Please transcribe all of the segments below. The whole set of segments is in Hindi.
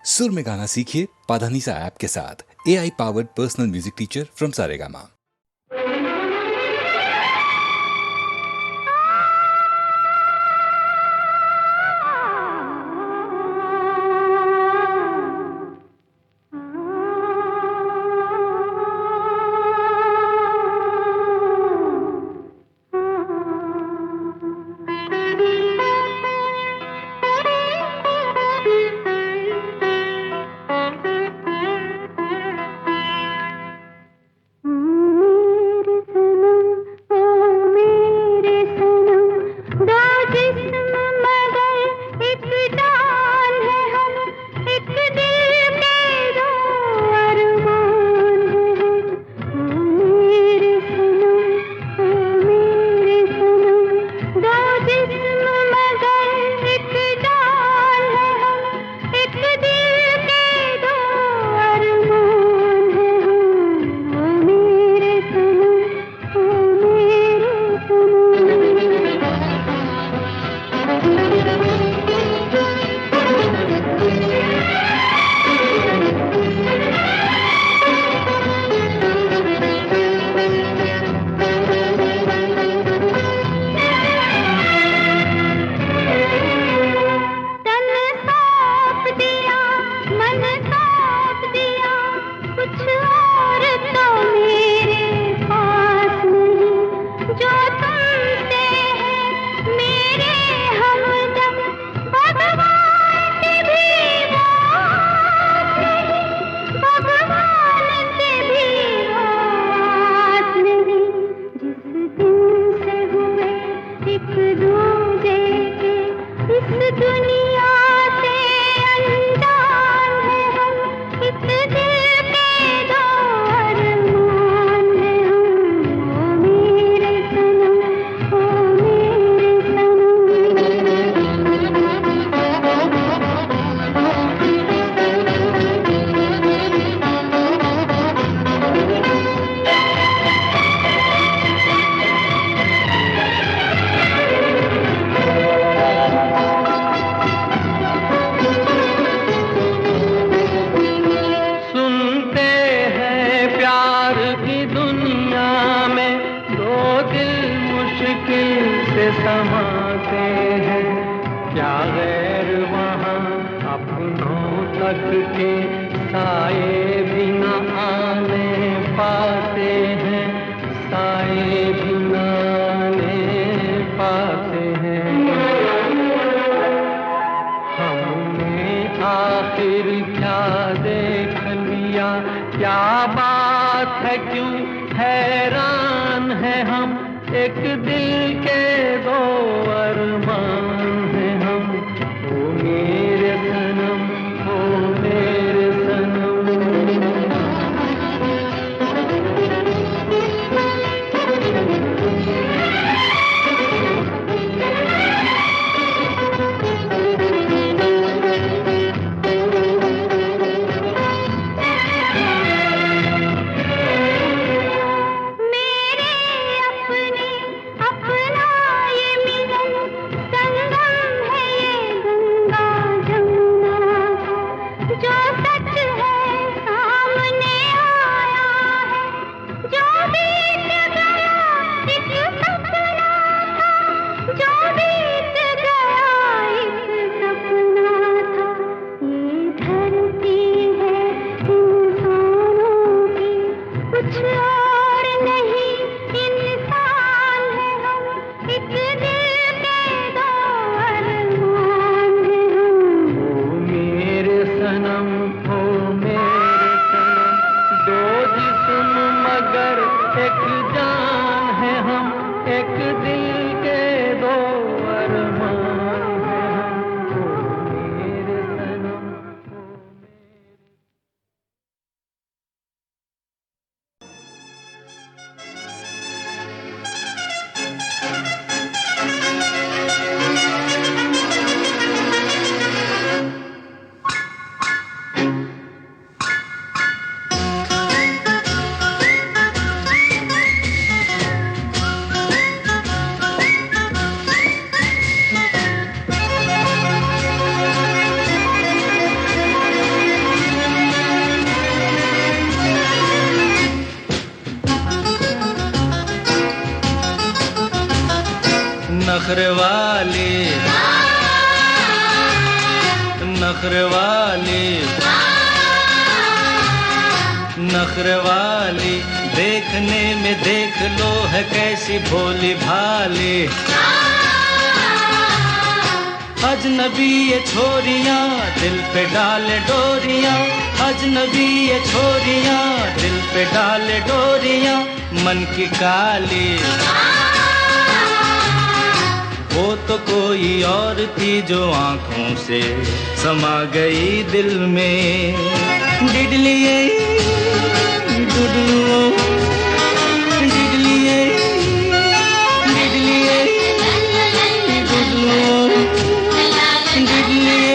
सुर में गाना सीखिए पाधानीसा ऐप के साथ। AI powered personal music teacher from Saregama. नखरे वाली, नखरे वाली, नखरे वाली, देखने में देख लो है कैसी भोली भाली। अजनबी ये छोरियां दिल पे डाले डोरियां, अजनबी ये छोरियां दिल पे डाले डोरियां, मन की काली। वो तो कोई और थी जो आंखों से समा गई दिल में। डिडलिए डुडलू, डिडलिए डिडलिए डुडलू, डिडलिए।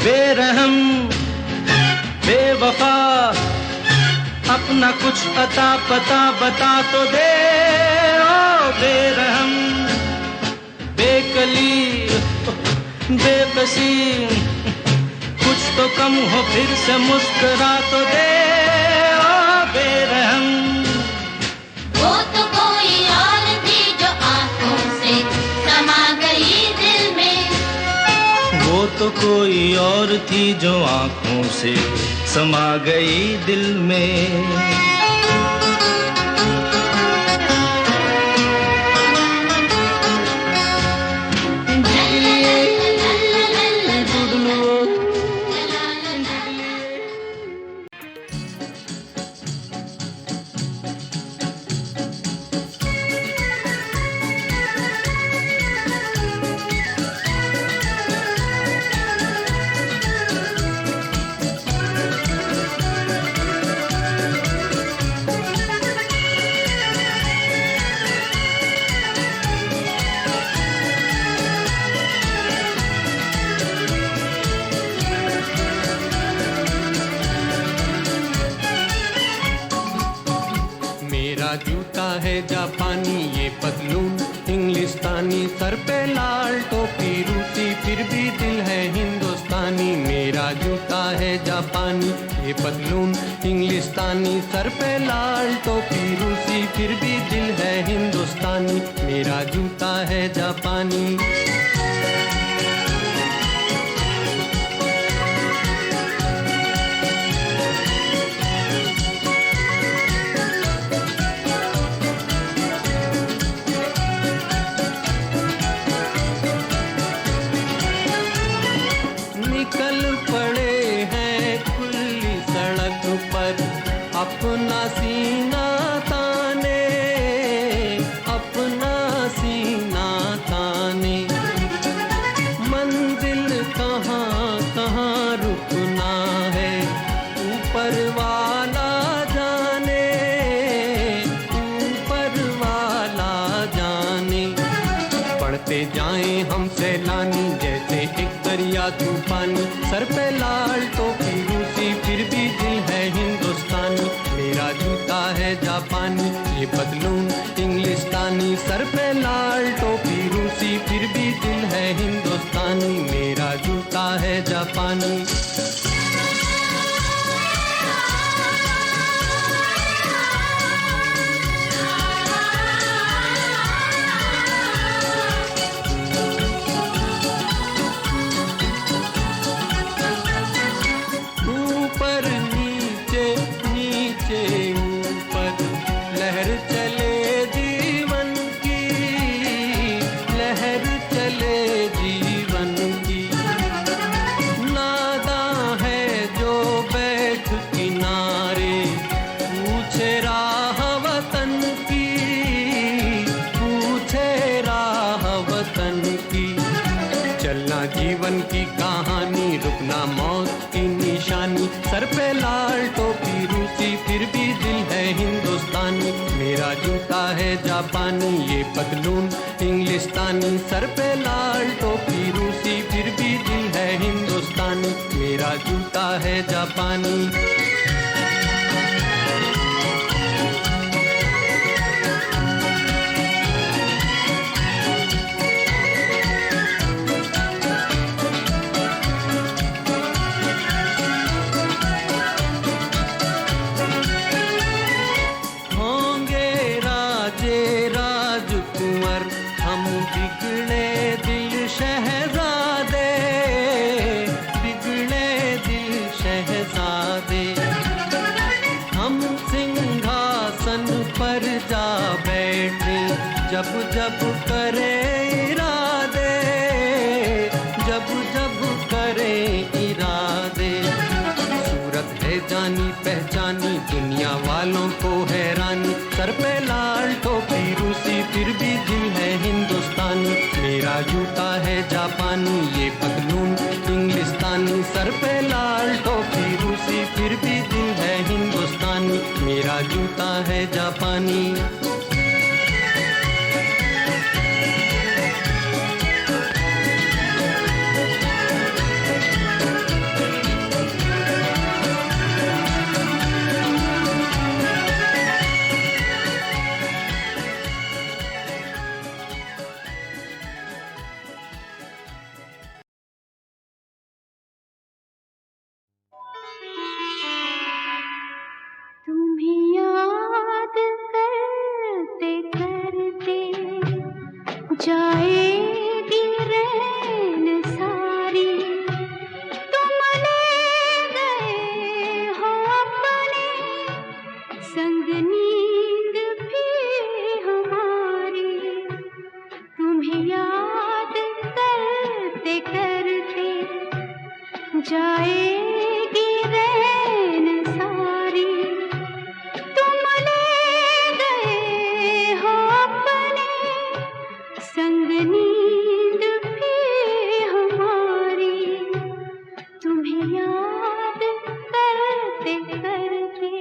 बेरहम बेवफा अपना कुछ अता पता बता तो दे। ओ बेरहम बेकली बेबसी, कुछ तो कम हो फिर से मुस्कुरा तो दे। ओ बेरहम वो तो कोई और थी जो आंखों से समा गई दिल में। वो तो कोई और थी जो आंखों से समा गई दिल में। जूता है जापानी, ये पतलून इंग्लिस्तानी, सर पे लाल टोपी रूसी, फिर भी दिल है हिंदुस्तानी। मेरा जूता है जापानी, ये पतलून इंग्लिस्तानी, सर पे लाल टोपी रूसी, फिर भी दिल है हिंदुस्तानी। मेरा जूता है जापानी। निकल पड़े हैं खुली सड़क पर अपना सीना ताने, अपना सीना ताने। मंजिल कहाँ कहाँ रुकना है ऊपर वाला जाने, ऊपर वाला जाने। बढ़ते जाएं हम सैलानी जैसे एक दरिया तूफानी, सर पे लाल टोपी रूसी, फिर भी दिल है हिंदुस्तानी। मेरा जूता है जापानी, ये पतलून इंग्लिस्तानी, सर पे लाल टोपी रूसी, फिर भी दिल है हिंदुस्तानी। मेरा जूता है जापानी। जीवन की कहानी, रुकना मौत की निशानी, सर पे लाल टोपी रूसी, फिर भी दिल है हिंदुस्तानी। मेरा जूता है जापानी, ये पतलून इंग्लिस्तानी, सर पे लाल टोपी रूसी, फिर भी दिल है हिंदुस्तानी। मेरा जूता है जापानी। बिगड़े दिल शहजादे, बिगड़े दिल शहजादे, हम सिंहासन पर जा बैठे जब जब करे इरादे, जब जब करे इरादे। सूरत है जानी पहचानी, दुनिया वालों को हैरानी, सर पे लाल टोपी रूसी फिर भी दिल है हिंदुस्तानी। मेरा जूता है जापानी, ये पतलून इंग्लिस्तानी, सर पे लाल टोपी रूसी फिर भी दिल है हिंदुस्तानी। मेरा जूता है जापानी। तुम्हें याद करते करते जाएगी रैन सारी, तुम ले गए हो अपने संग नींद भी हमारी। तुम्हें याद करते करते जाएगी रैन सारी, तुम ले गए हो अपने संग नींद भी हमारी। तुम्हें याद करते करते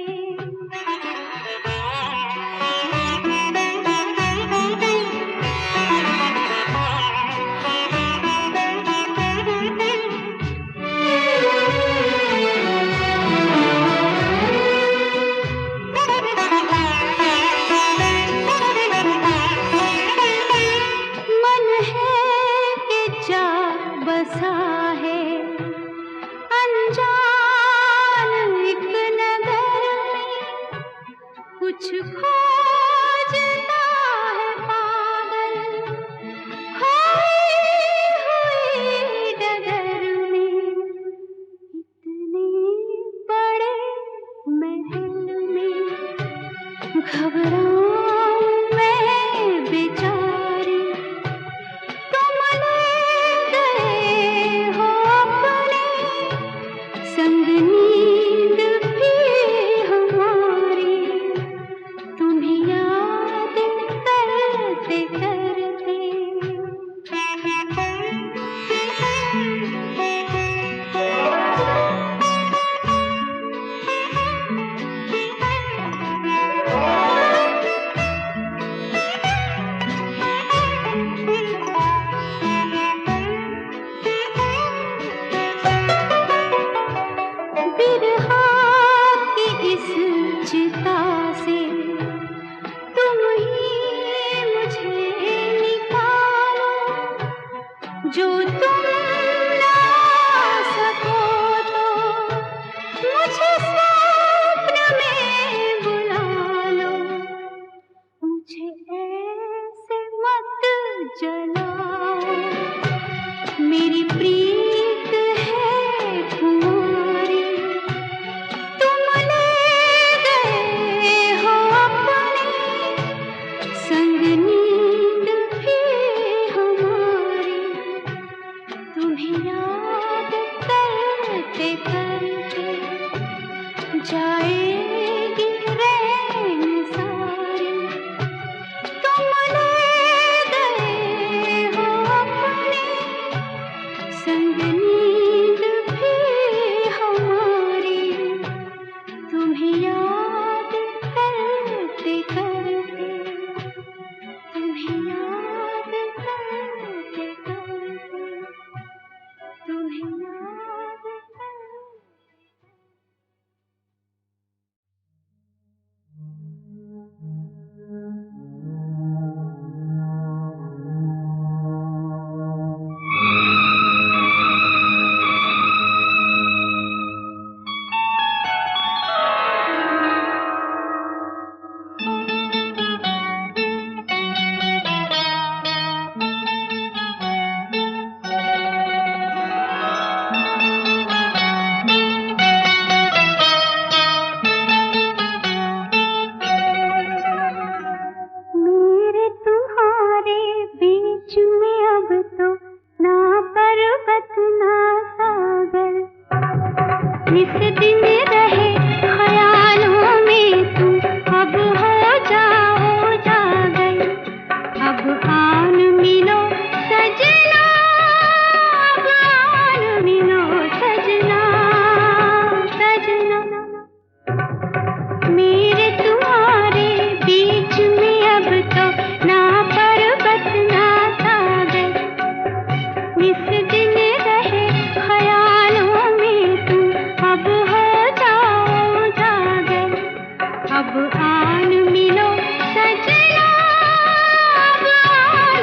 मन है कि जा बसा है अनजान एक नगर में, कुछ खोजता है पागल खोई हुई डगर में। इतने बड़े महल में घबराऊं मैं बेचारी, तुम ले गए हो अपने संग नींद भी हमारी। तुम्हें याद करते करते बिरहा की इस चिता से तुम ही मुझे निकालो, जो तुम ना सको तो मुझे स्वप्न में बुला लो। मुझे ऐसे मत जलाओ, मेरी प्रीत है तुम्हारी। तुम ले गए हो अपने संग नींद भी हमारी। तुम्हें याद करते करते जाएगी रैन सारी, तुम ले गए हो अपने संग नींद भी हमारी। तुम्हें याद करते करते, तुम्हें याद करते करते, तुम्हें याद करते। इस दिन रहे ख्यालों में तुम, अब हो जाओ जागर, अब आन मिलो सजना, अब आन मिलो सजना, सजना। मेरे तुम्हारे बीच में अब तो ना पर्वत ना सागर, इस दिन रहे ख्यालों में तुम, अब हो जाओ जागर, अब आन मिलो सजना, अब आन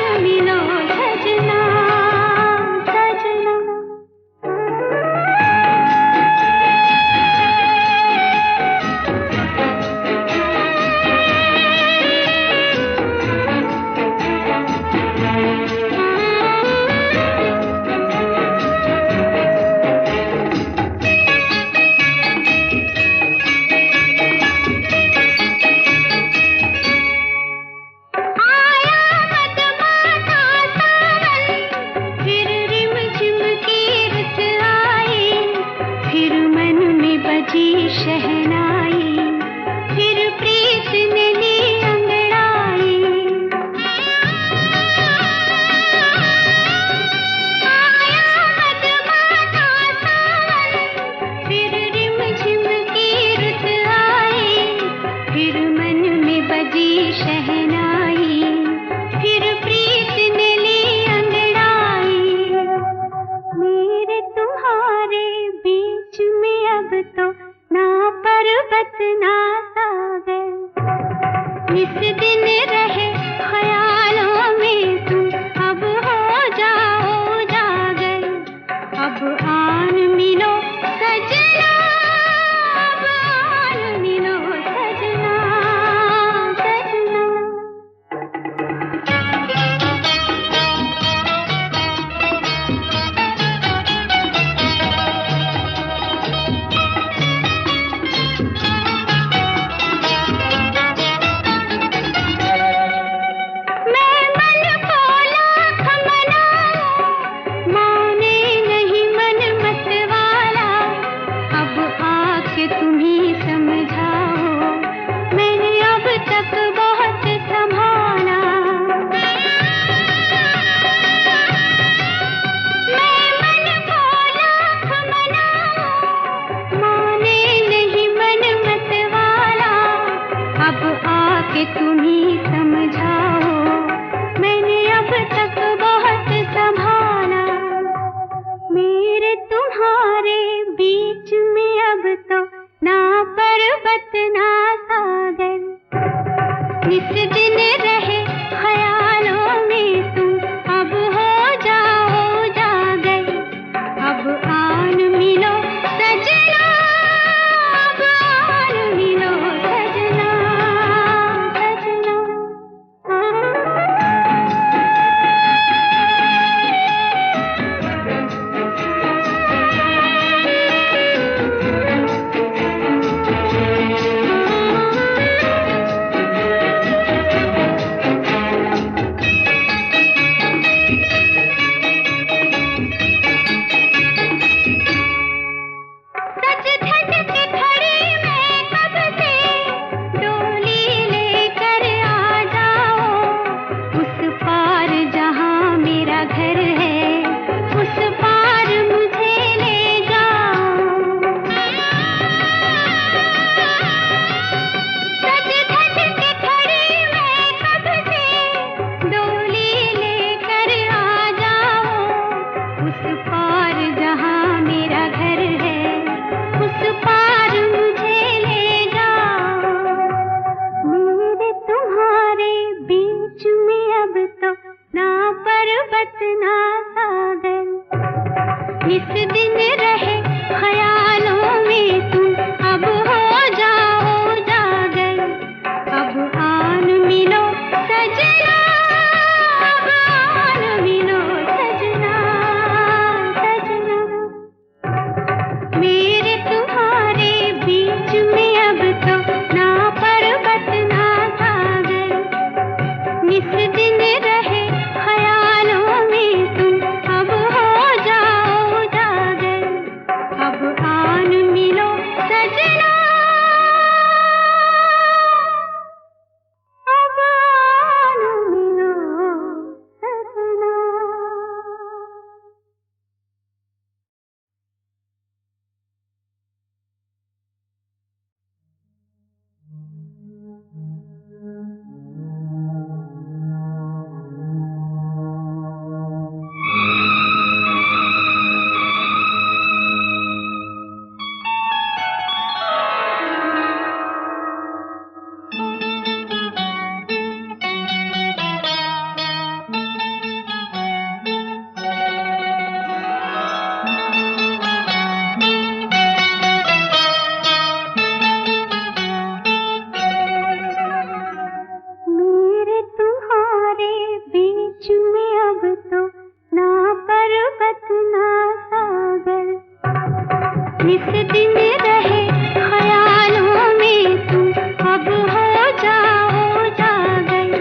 निस दिन रहे ख्यालों में तुम, अब हो जाओ जागल,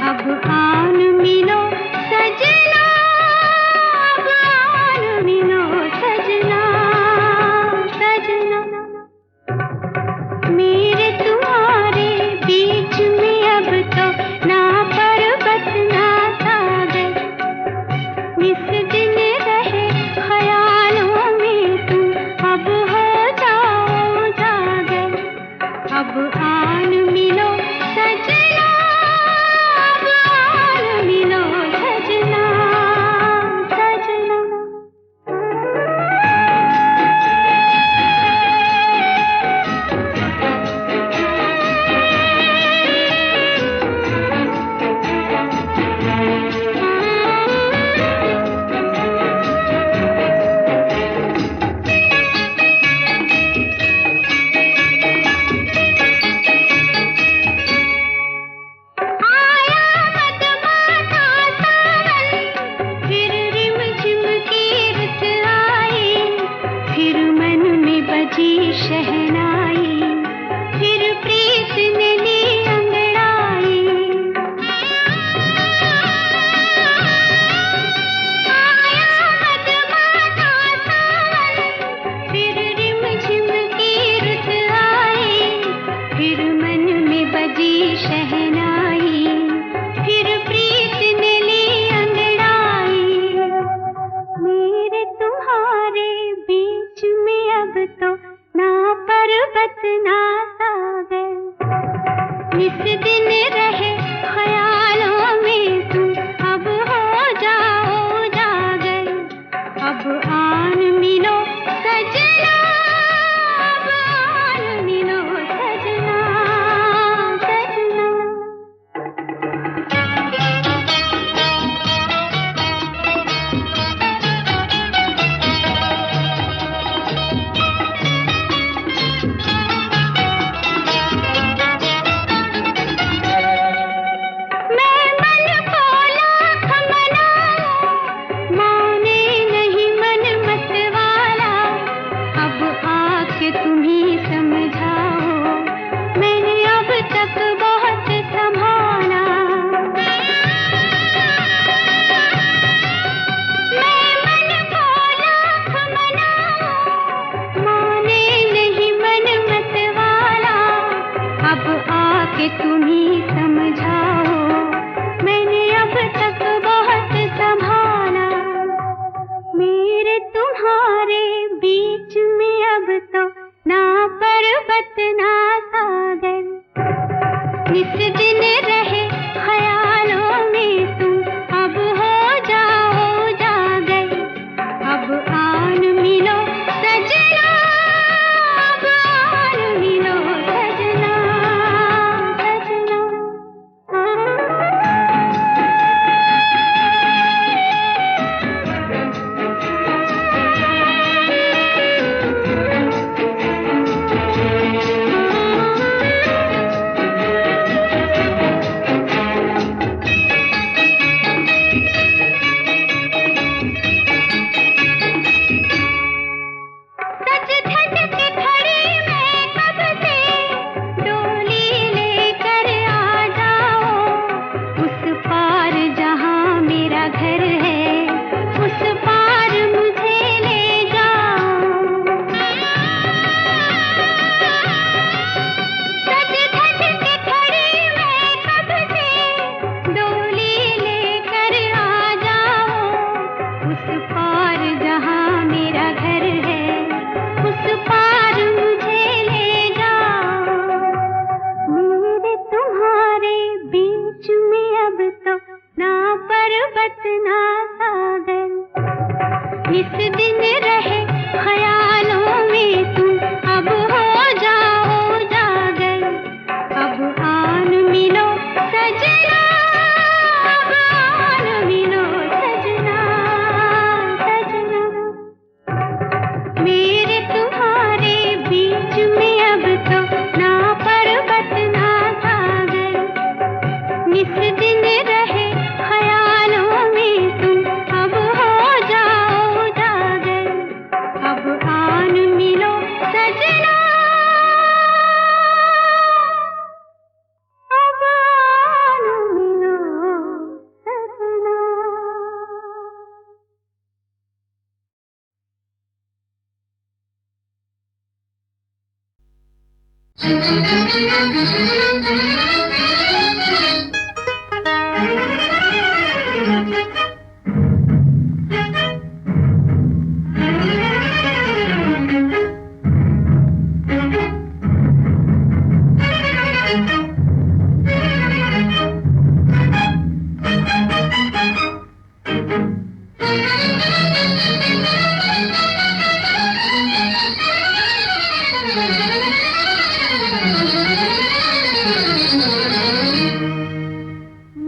अब आन मिलो सजना, अब आन मिलो सजना, सजना। मेरे तुम्हारे बीच में अब तो ना पर्वत ना सागर, निस दिन रहे ख्यालों में तुम, अब हो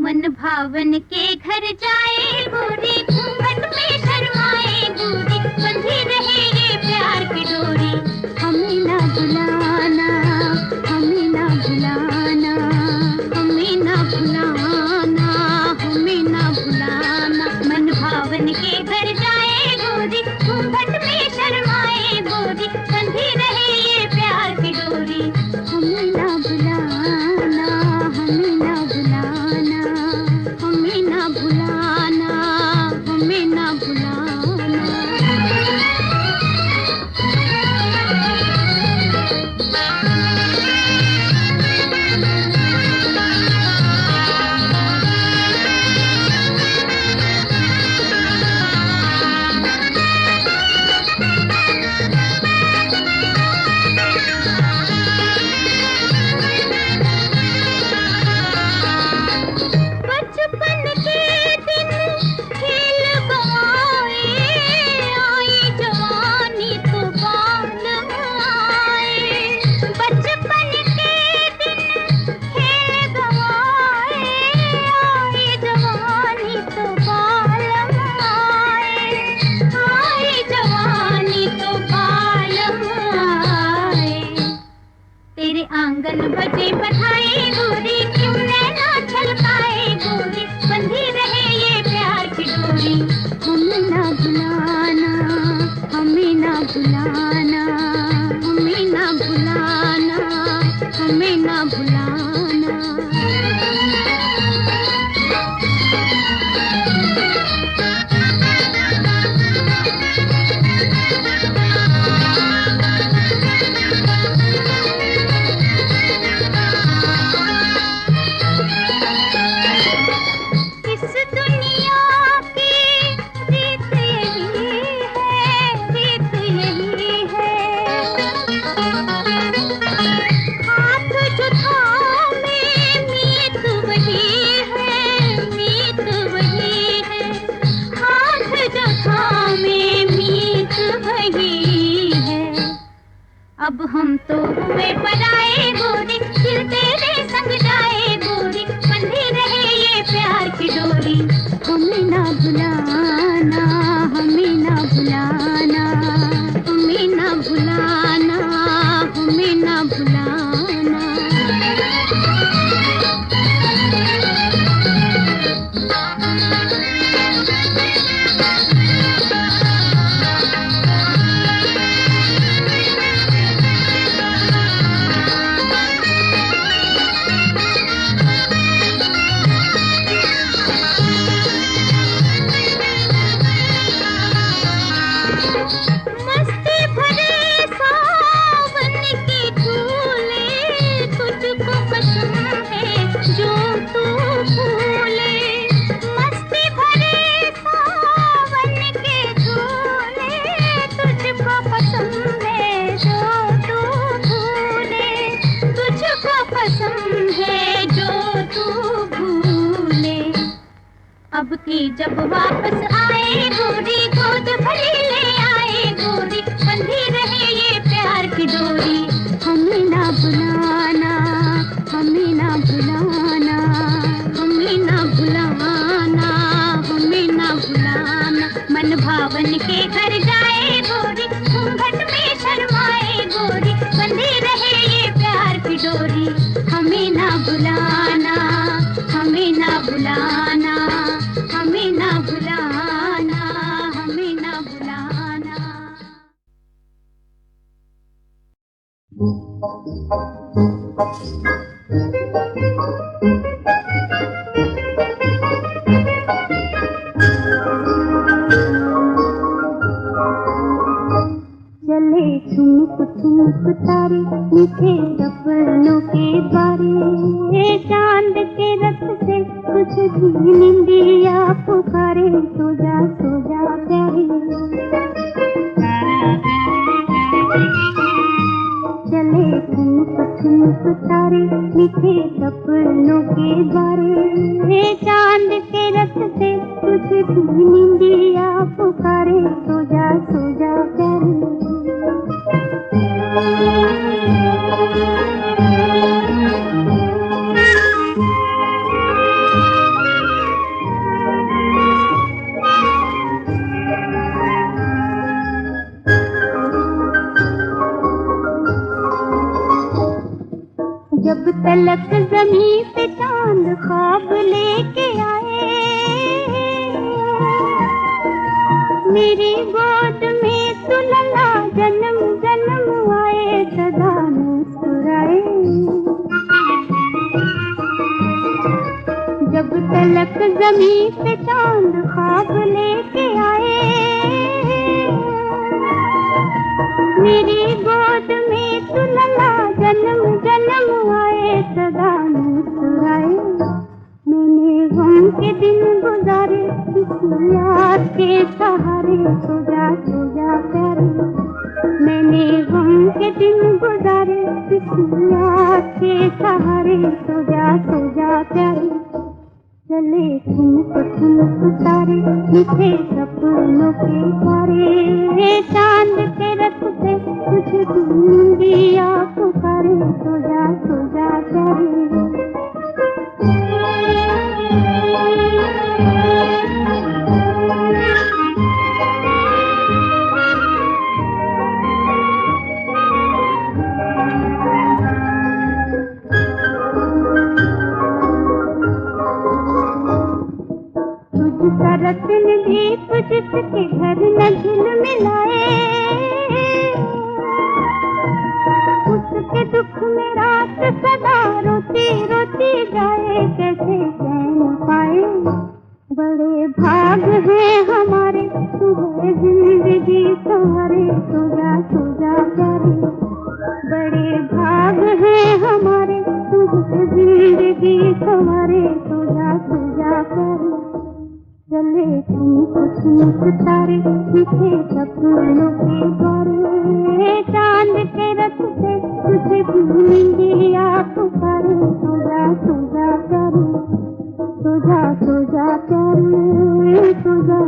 मन भावन के घर जाए गोरी, घूंघट में शर्माए गोरी, बंधी रहे ये प्यार की डोरी। हमें ना भुलाना, हमें ना भुलाना, हमें ना भुलाना, हमें ना भुलाना। मन भावन के घर जाए गोरी, घूंघट में शर्माए गोरी, बंधी रहे ये प्यार की डोरी। हमें ना भुलाना, हमें ना भुलाना, हमें ना भुलाना, हमें ना भुलाना। बचपन के दिन खेल गवाए, आई जवानी तो बाल आए। बचपन के दिन खेल गवाए, आई जवानी तो बाल आए, आई जवानी तो बाल आए। तेरे आंगन बजे बधाई गोरी, क्यों नैना छलकाए गोरी, बंधी रहे ये प्यार की डोरी। हमें ना भुलाना, हमें ना भुलाना, हमें ना भुलाना, हमें ना भुलाना। इस दुनिया की रीत यही है, रीत यही है। हाथ जो थामे मीत वही है, मीत वही है। हाथ जो थामे मीत वही है। अब हम तो हुए पराए गोरी, दिल तेरे संग जाए गोरी, बंधी रहे ये प्यार की डोरी। हमें ना भुलाना, हमें ना भुलाना, हमें ना भुलाना, हमें ना भुलाना। मस्ती भरे सावन के झूले, तुझको पसंद है जो तू भूले। मस्ती भरे सावन के झूले, तुझको पसंद है जो तू भूले, तुझको पसंद है जो तू भूले। अब की जब वापस आए गोरी, गोद भरी ले आए गोरी, बंधी रहे ये प्यार की डोरी। हमें ना भुलाना, हमें ना भुलाना, हमें ना भुलाना, हमें ना भुलाना। मन भावन के घर जाए गोरी, घूंघट में शर्माए गोरी, बंधी रहे ये प्यार की डोरी। हमें ना भुलाना, हमें ना भुलाना, हमें ना भुलाना, हमें ना भुलाना। चले ठुमक ठुमक तारे, मीठे सपने निंदिया पुकारे सो जा प्यारी। चले ठुमक तारे मीठे सपनों के द्वारे, चांद के रखते तुझे भी निंदिया पुकारे सो जा प्यारी। जब तलक ज़मीं पे चांद ख्वाब लेके आए, मेरी गोद में सुलला जन्म जन्म आए, सदा मुस्कुराए। जब तलक ज़मीं पे चांद ख्वाब लेके आए, मेरी गोद में सुलला जन्म जन्म आए, सदा मुस्कुराए। मैंने गम के दिन गुजारे किसी याद के सहारे सो जा प्यारी। मैंने गम के दिन गुजारे किसी याद के सहारे सो जा प्यारी। चले ठुमक तारे मीठे सपनों के द्वारे, चांद के रखते तुझे निंदिया पुकारे सो जा प्यारी। रत्न दीप जिसके घर न झिलमिलाए, उसके दुख में रात सदा रोती रोती जाए, कैसे चैन पाए। बड़े भाग हैं हमारे सुबह जिंदगी सवारे सो जा प्यारी। बड़े भाग हैं हमारे सुबह जिंदगी सवारे सो जा प्यारी। चले ठुमक तारे मीठे सपनों के द्वारे, चांद के रखते तुझे भी निंदिया पुकारे सो जा प्यारी। सो जा प्यारी, सो जा प्यारी, सो जा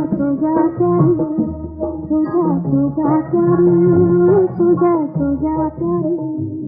प्यारी, सो जा प्यारी।